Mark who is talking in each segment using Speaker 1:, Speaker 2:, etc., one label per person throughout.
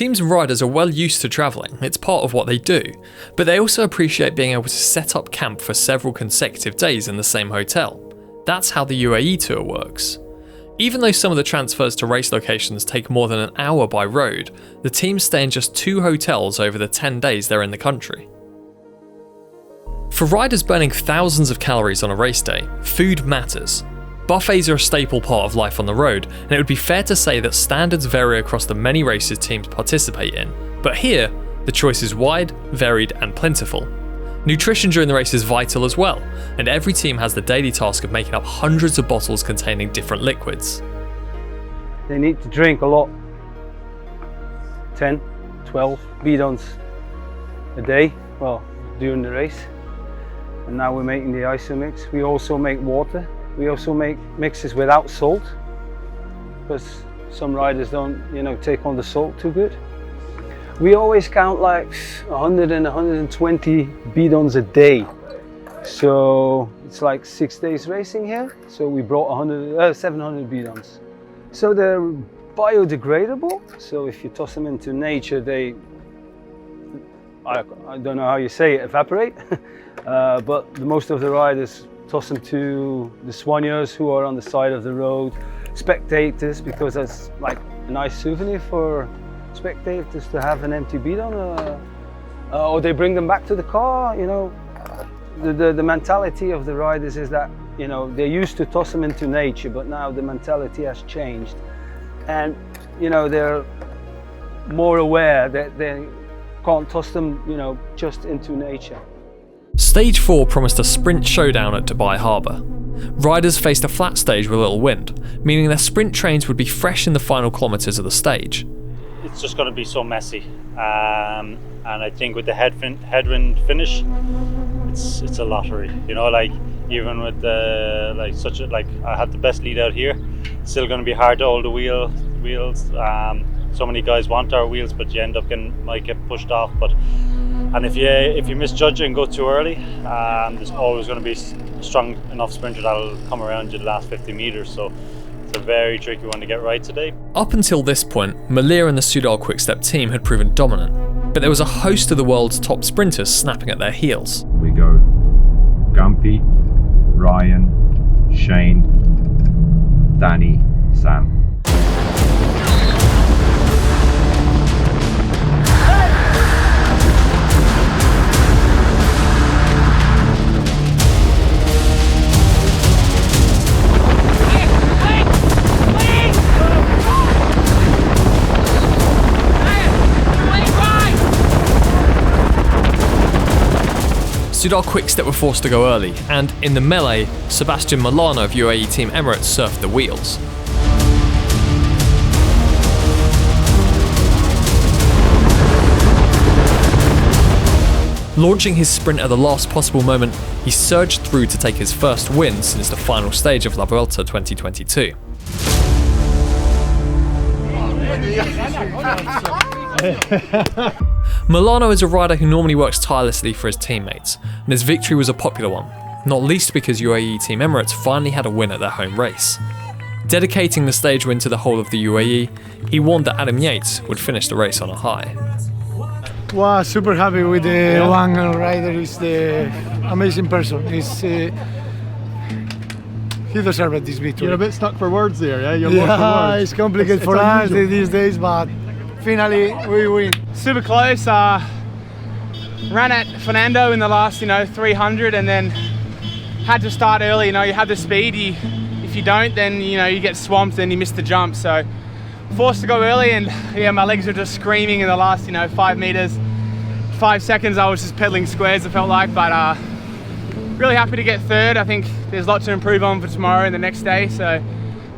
Speaker 1: Teams and riders are well used to travelling, it's part of what they do, but they also appreciate being able to set up camp for several consecutive days in the same hotel. That's how the UAE Tour works. Even though some of the transfers to race locations take more than an hour by road, the teams stay in just 2 hotels over the 10 days they're in the country. For riders burning thousands of calories on a race day, food matters. Buffets are a staple part of life on the road, and it would be fair to say that standards vary across the many races teams participate in. But here, the choice is wide, varied, and plentiful. Nutrition during the race is vital as well, and every team has the daily task of making up hundreds of bottles containing different liquids.
Speaker 2: They need to drink a lot, 10, 12 bidons a day, well, during the race. And now we're making the iso mix. We also make water. We also make mixes without salt, because some riders don't, take on the salt too good. We always count like 100 and 120 bidons a day. So it's like 6 days racing here. So we brought 700 bidons. So they're biodegradable. So if you toss them into nature, they, I don't know how you say it, evaporate. But most of the riders toss them to the soigneurs who are on the side of the road, spectators, because that's like a nice souvenir for spectators to have an empty bidon, or they bring them back to the car. The mentality of the riders is that they used to toss them into nature, but now the mentality has changed, and they're more aware that they can't toss them just into nature.
Speaker 1: Stage 4 promised a sprint showdown at Dubai Harbour. Riders faced a flat stage with little wind, meaning their sprint trains would be fresh in the final kilometres of the stage.
Speaker 3: It's just going to be so messy, and I think with the headwind finish, it's a lottery. Even with I had the best lead out here, it's still going to be hard to hold the wheels. So many guys want our wheels, but you end up might get pushed off. And if you misjudge it and go too early, there's always going to be a strong enough sprinter that'll come around you the last 50 meters. So it's a very tricky one to get right today.
Speaker 1: Up until this point, Malia and the Soudal Quick-Step team had proven dominant, but there was a host of the world's top sprinters snapping at their heels.
Speaker 4: We go Gumpy, Ryan, Shane, Danny, Sam.
Speaker 1: Soudal Quick-Step were forced to go early, and in the melee, Sebastian Milano of UAE Team Emirates surfed the wheels. Launching his sprint at the last possible moment, he surged through to take his first win since the final stage of La Vuelta 2022. Milano is a rider who normally works tirelessly for his teammates, and his victory was a popular one, not least because UAE Team Emirates finally had a win at their home race. Dedicating the stage win to the whole of the UAE, he warned that Adam Yates would finish the race on a high.
Speaker 5: Wow, super happy with the one rider. He's the amazing person. He deserves this victory.
Speaker 6: You're a bit stuck for words there, yeah?
Speaker 5: It's complicated for us these days, but finally we win.
Speaker 7: Super close. Ran at Fernando in the last, 300, and then had to start early. You have the speed. If you don't, then you get swamped and you miss the jump. So forced to go early, and my legs were just screaming in the last 5 meters. 5 seconds I was just pedaling squares, it felt like, but really happy to get third. I think there's a lot to improve on for tomorrow and the next day. So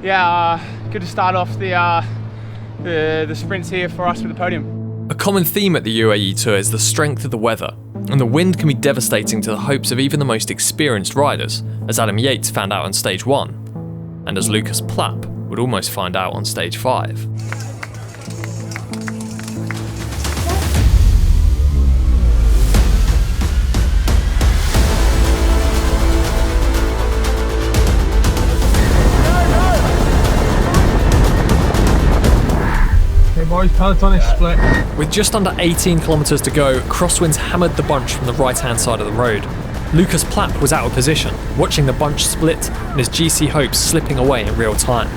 Speaker 7: good to start off the sprints here for us with the podium.
Speaker 1: A common theme at the UAE Tour is the strength of the weather, and the wind can be devastating to the hopes of even the most experienced riders, as Adam Yates found out on stage 1, and as Lucas Plapp would almost find out on stage 5.
Speaker 5: boys, peloton is split.
Speaker 1: With just under 18 kilometers to go, crosswinds hammered the bunch from the right-hand side of the road. Lucas Plapp was out of position, watching the bunch split and his GC hopes slipping away in real time.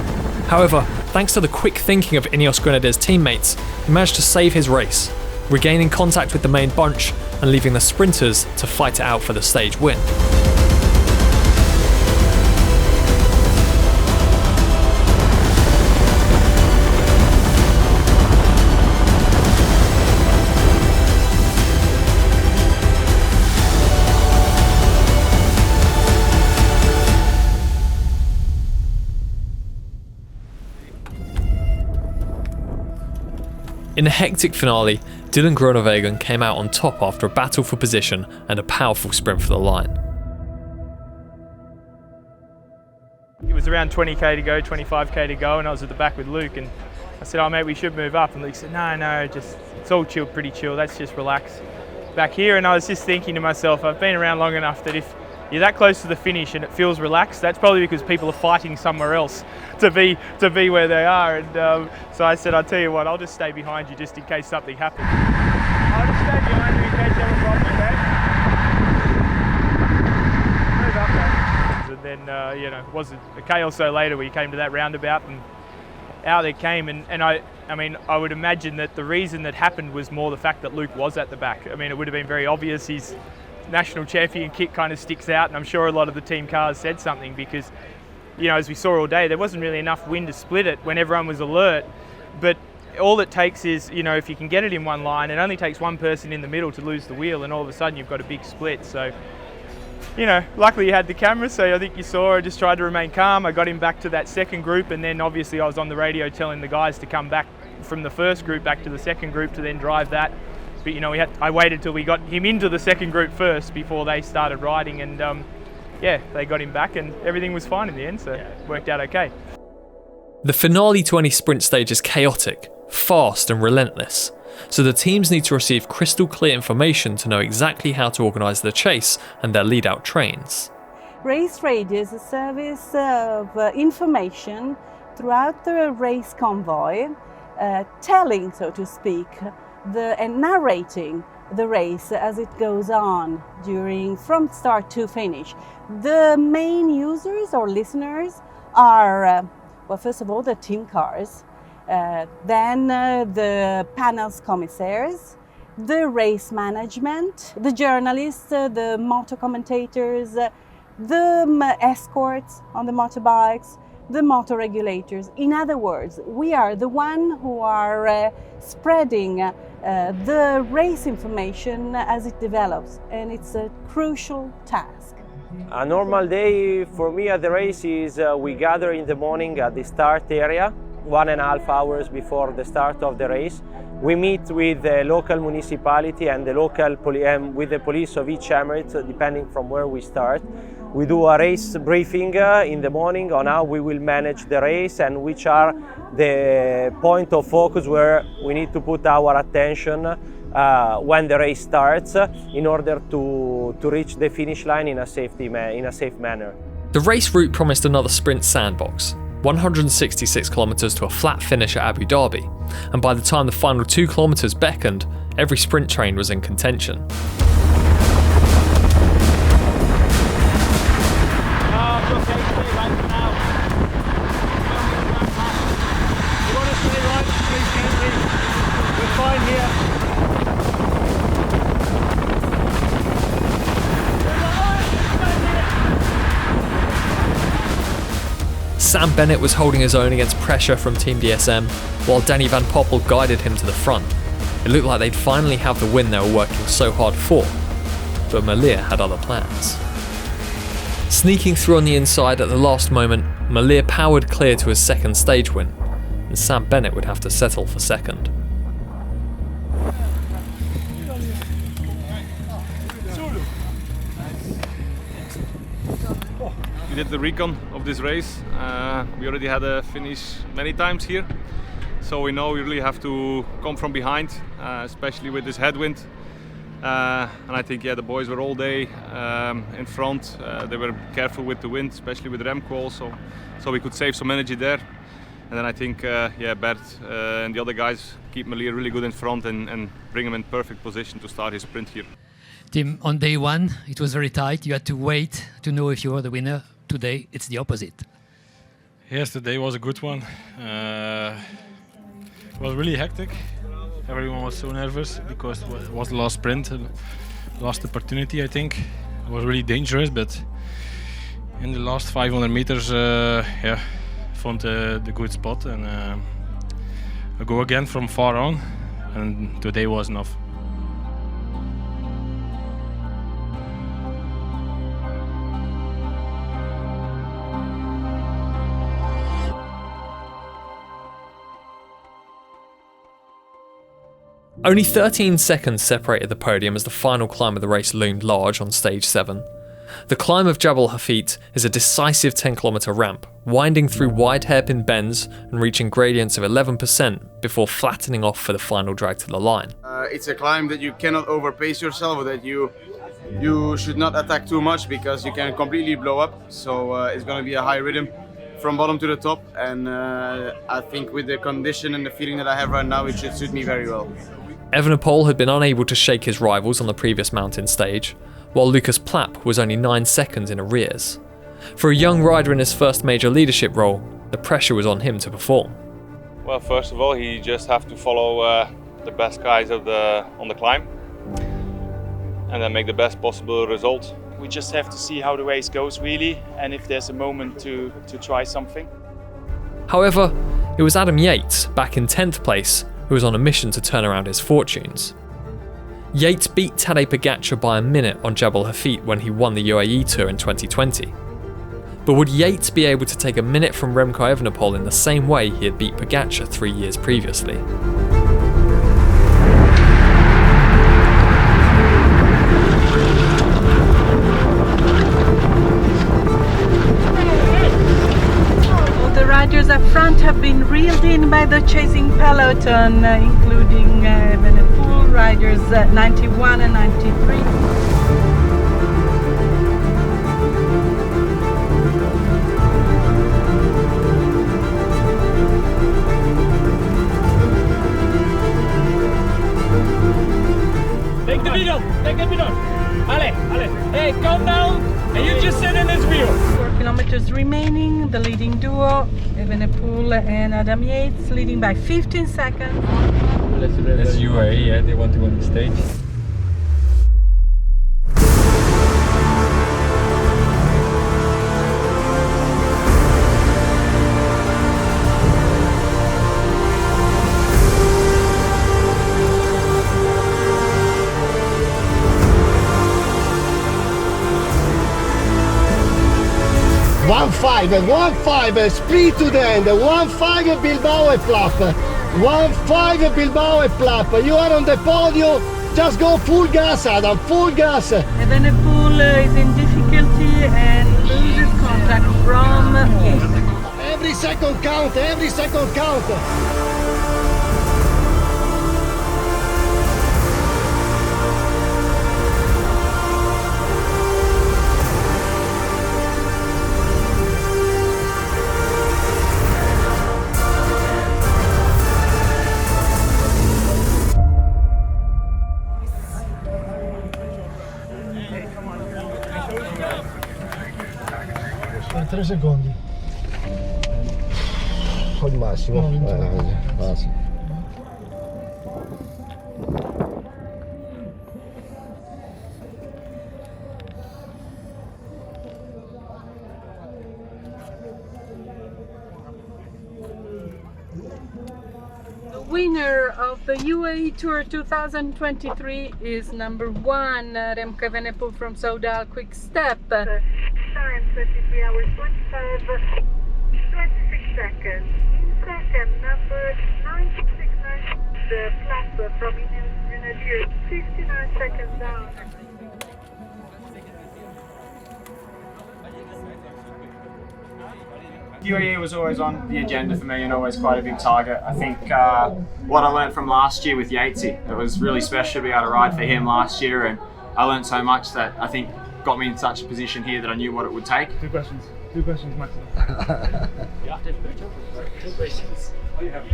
Speaker 1: However, thanks to the quick thinking of Ineos Grenadier's teammates, he managed to save his race, regaining contact with the main bunch and leaving the sprinters to fight it out for the stage win. In the hectic finale, Dylan Groenewegen came out on top after a battle for position and a powerful sprint for the line.
Speaker 6: It was around 20k to go, 25k to go, and I was at the back with Luke, and I said, "Oh mate, we should move up." And Luke said, "No, just it's all chill, pretty chill. Let's just relax back here." And I was just thinking to myself, I've been around long enough that if you're that close to the finish and it feels relaxed, that's probably because people are fighting somewhere else to be where they are. And so I said, "I'll tell you what, I'll just stay behind you just in case something happens." I'll just stay behind you in case there was a problem, okay? Move up, mate. And then, it wasn't a K or so later we came to that roundabout and out they came. And I mean, I would imagine that the reason that happened was more the fact that Luke was at the back. I mean, it would have been very obvious. His national champion kit kind of sticks out, and I'm sure a lot of the team cars said something because, as we saw all day, there wasn't really enough wind to split it when everyone was alert. But all it takes is, if you can get it in one line, it only takes one person in the middle to lose the wheel, and all of a sudden you've got a big split. So, luckily you had the camera, so I think you saw I just tried to remain calm. I got him back to that second group, and then obviously I was on the radio telling the guys to come back from the first group back to the second group to then drive that. But I waited till we got him into the second group first before they started riding, and they got him back and everything was fine in the end, so it worked out okay.
Speaker 1: The finale to any sprint stage is chaotic, fast and relentless, so the teams need to receive crystal clear information to know exactly how to organise the chase and their lead-out trains.
Speaker 8: Race radio is a service of information throughout the race convoy, telling, so to speak, and narrating the race as it goes on from start to finish. The main users or listeners are, first of all, the team cars, then the panel's commissaires, the race management, the journalists, the motor commentators, the escorts on the motorbikes, the motor regulators. In other words, we are the one who are spreading the race information as it develops, and it's a crucial task.
Speaker 9: A normal day for me at the race is we gather in the morning at the start area, 1.5 hours before the start of the race. We meet with the local municipality and the local with the police of each emirate, depending from where we start. We do a race briefing in the morning on how we will manage the race and which are the point of focus where we need to put our attention when the race starts in order to reach the finish line in a safe manner.
Speaker 1: The race route promised another sprint sandbox, 166 kilometers to a flat finish at Abu Dhabi, and by the time the final 2 kilometers beckoned, every sprint train was in contention. Sam Bennett was holding his own against pressure from Team DSM, while Danny Van Poppel guided him to the front. It looked like they'd finally have the win they were working so hard for, but Malia had other plans. Sneaking through on the inside at the last moment, Malia powered clear to his second stage win, and Sam Bennett would have to settle for second.
Speaker 10: We did the recon of this race. We already had a finish many times here, so we know we really have to come from behind, especially with this headwind. And I think the boys were all day in front. They were careful with the wind, especially with Remco also, so we could save some energy there. And then I think, Bert and the other guys keep Melier really good in front and bring him in perfect position to start his sprint here.
Speaker 11: Tim, on day one, it was very tight. You had to wait to know if you were the winner. Today, it's the opposite.
Speaker 12: Yes, today was a good one. It was really hectic. Everyone was so nervous because it was the last sprint, last opportunity, I think. It was really dangerous, but in the last 500 meters, found the good spot and I go again from far on, and today was enough.
Speaker 1: Only 13 seconds separated the podium as the final climb of the race loomed large on stage 7. The climb of Jabal Hafit is a decisive 10-kilometre ramp, winding through wide hairpin bends and reaching gradients of 11% before flattening off for the final drag to the line.
Speaker 13: It's a climb that you cannot overpace yourself, or that you should not attack too much because you can completely blow up. So it's going to be a high rhythm from bottom to the top, and I think with the condition and the feeling that I have right now, it should suit me very well.
Speaker 1: Evenepoel had been unable to shake his rivals on the previous mountain stage, while Lucas Plapp was only 9 seconds in arrears. For a young rider in his first major leadership role, the pressure was on him to perform.
Speaker 10: Well, first of all, he just have to follow the best guys on the climb and then make the best possible result.
Speaker 14: We just have to see how the race goes really, and if there's a moment to try something.
Speaker 1: However, it was Adam Yates, back in 10th place, who was on a mission to turn around his fortunes. Yates beat Tadej Pogačar by a minute on Jabal Hafit when he won the UAE Tour in 2020. But would Yates be able to take a minute from Remco Evenepoel in the same way he had beat Pogačar 3 years previously?
Speaker 8: Riders up front have been reeled in by the chasing peloton, including Evenepoel riders 91 and 93.
Speaker 15: Take the middle, take the middle. Ale, hey, calm down, and you just sit in this wheel.
Speaker 8: 4 kilometers remaining, the leading duo, Evenepoel and Adam Yates, leading by 15 seconds.
Speaker 16: That's UAE, yeah, they want to win the stage.
Speaker 17: One five, split to the end, 1-5 Bilbao and Plapp, 1-5 Bilbao and Plapp. You are on the podium, just go full gas, Adam, full gas.
Speaker 8: Evenepoel is in difficulty and loses contact from Yates.
Speaker 17: Every second count, every second count.
Speaker 5: Per 3 secondi.
Speaker 17: Al massimo. Sì.
Speaker 8: The winner of the UAE Tour 2023 is number 1, Remco Evenepoel from Soudal Quick Step. Time 23 hours 25, 26 seconds. In second, number 969, the Plapp from Nigeria, 59 seconds down.
Speaker 18: UAE was always on the agenda for me and always quite a big target. I think what I learned from last year with Yatesy, it was really special to be able to ride for him last year, and I learned so much that I think got me in such a position here that I knew what it would take.
Speaker 6: Two questions, maximum.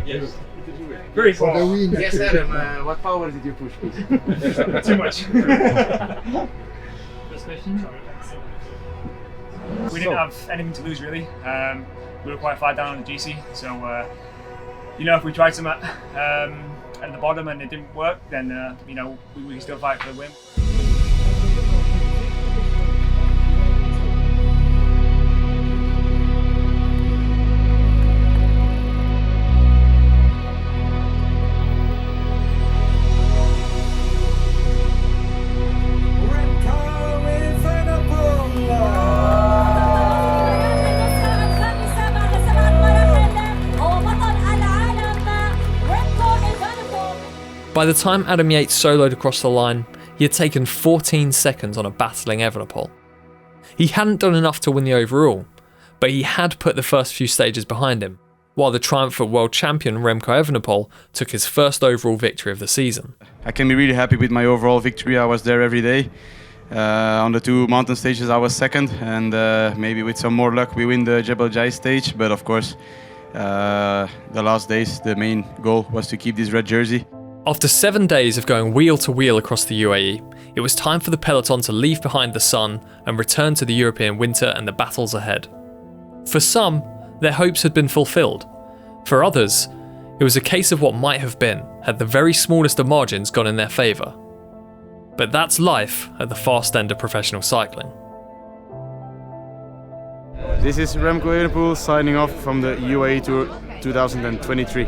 Speaker 18: Yes.
Speaker 6: Very
Speaker 18: For the win.
Speaker 6: Yes, Adam,
Speaker 18: what power did you push?
Speaker 6: Too much. First question. We didn't have anything to lose really. We were quite far down on the GC, so you know, if we tried some at the bottom and it didn't work, then you know, we can still fight for the win.
Speaker 1: By the time Adam Yates soloed across the line, he had taken 14 seconds on a battling Evenepoel. He hadn't done enough to win the overall, but he had put the first few stages behind him, while the triumphant world champion Remco Evenepoel took his first overall victory of the season.
Speaker 13: I can be really happy with my overall victory. I was there every day. On the 2 mountain stages I was second, and maybe with some more luck we win the Jebel Jais stage, but of course the last days the main goal was to keep this red jersey.
Speaker 1: After 7 days of going wheel to wheel across the UAE, it was time for the peloton to leave behind the sun and return to the European winter and the battles ahead. For some, their hopes had been fulfilled. For others, it was a case of what might have been had the very smallest of margins gone in their favour. But that's life at the fast end of professional cycling.
Speaker 13: This is Remco Evenepoel signing off from the UAE Tour 2023.